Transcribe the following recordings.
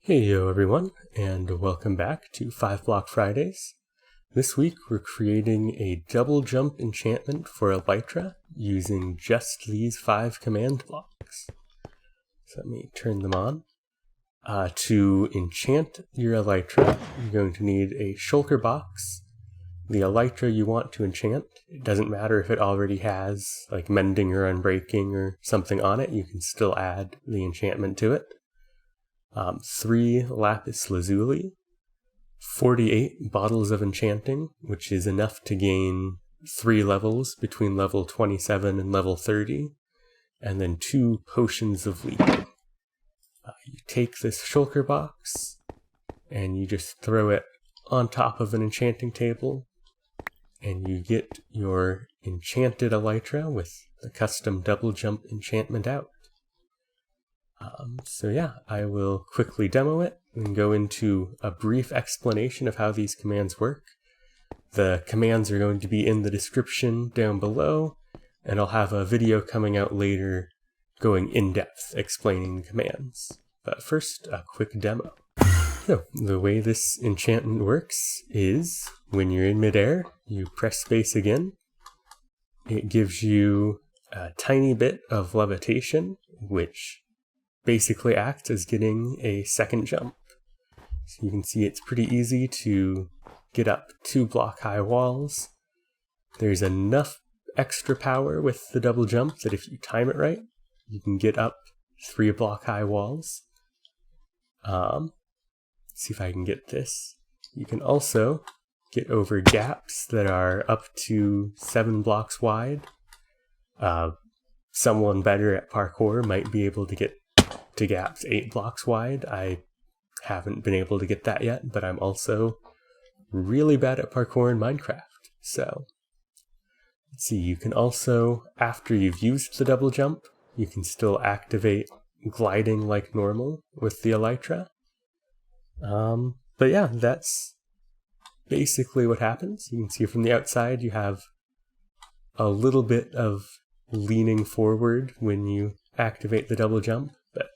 Hey yo everyone, and welcome back to 5-Block Fridays. This week we're creating a double jump enchantment for Elytra using just these 5 command blocks. So let me turn them on. To enchant your Elytra, you're going to need a shulker box. The Elytra you want to enchant, it doesn't matter if it already has like mending or unbreaking or something on it, you can still add the enchantment to it. 3 lapis lazuli, 48 bottles of enchanting, which is enough to gain 3 levels between level 27 and level 30, and then 2 potions of leaping. You take this shulker box and you just throw it on top of an enchanting table, and you get your enchanted Elytra with the custom double jump enchantment out. So yeah, I will quickly demo it and go into a brief explanation of how these commands work. The commands are going to be in the description down below, and I'll have a video coming out later going in depth explaining the commands. But first, a quick demo. So, the way this enchantment works is when you're in midair, you press space again. It gives you a tiny bit of levitation, which basically acts as getting a second jump. So you can see it's pretty easy to get up 2 block high walls. There's enough extra power with the double jump that if you time it right, you can get up 3 block high walls. Let's see if I can get this. You can also get over gaps that are up to 7 blocks wide. Someone better at parkour might be able to get to gaps 8 blocks wide. I haven't been able to get that yet, but I'm also really bad at parkour in Minecraft. So, let's see, you can also, after you've used the double jump, you can still activate gliding like normal with the Elytra. But yeah, that's basically what happens. You can see from the outside you have a little bit of leaning forward when you activate the double jump, but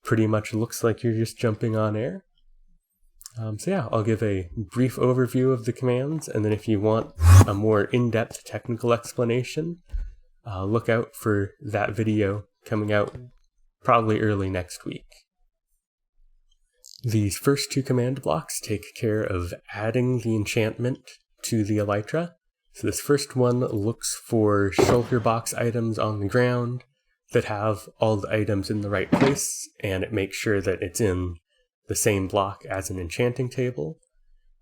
pretty much looks like you're just jumping on air. So yeah, I'll give a brief overview of the commands, and then if you want a more in-depth technical explanation, look out for that video coming out probably early next week. These first 2 command blocks take care of adding the enchantment to the Elytra. So this first one looks for shulker box items on the ground that have all the items in the right place, and it makes sure that it's in the same block as an enchanting table.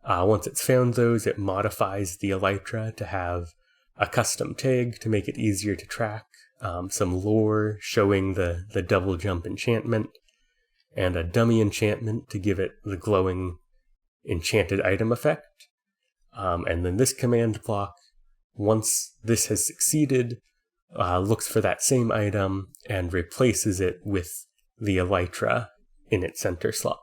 Once it's found those, it modifies the Elytra to have a custom tag to make it easier to track, some lore showing the double jump enchantment, and a dummy enchantment to give it the glowing enchanted item effect. And then this command block, once this has succeeded, looks for that same item and replaces it with the Elytra in its center slot.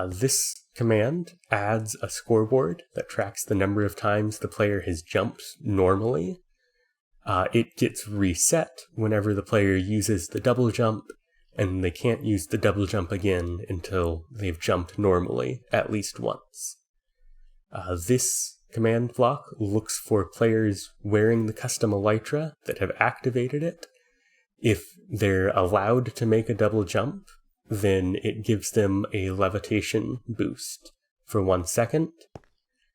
This command adds a scoreboard that tracks the number of times the player has jumped normally. It gets reset whenever the player uses the double jump, and they can't use the double jump again until they've jumped normally at least once. This command block looks for players wearing the custom Elytra that have activated it. If they're allowed to make a double jump, then it gives them a levitation boost for 1 second.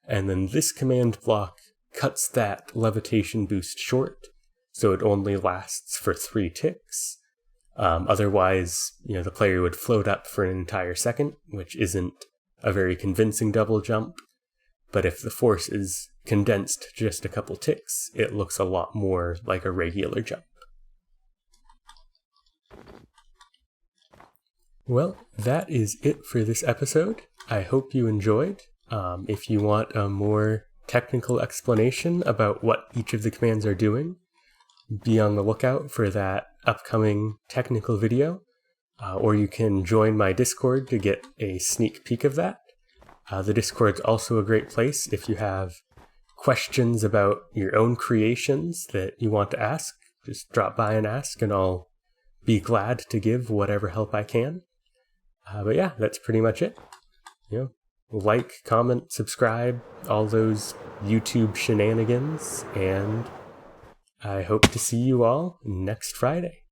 And then this command block cuts that levitation boost short, so it only lasts for 3 ticks. Otherwise, the player would float up for an entire second, which isn't a very convincing double jump. But if the force is condensed to just a couple ticks, it looks a lot more like a regular jump. Well, that is it for this episode. I hope you enjoyed. If you want a more technical explanation about what each of the commands are doing, be on the lookout for that upcoming technical video, or you can join my Discord to get a sneak peek of that. The Discord's also a great place if you have questions about your own creations that you want to ask. Just drop by and ask, and I'll be glad to give whatever help I can. But yeah, that's pretty much it. Like, comment, subscribe, all those YouTube shenanigans, and I hope to see you all next Friday.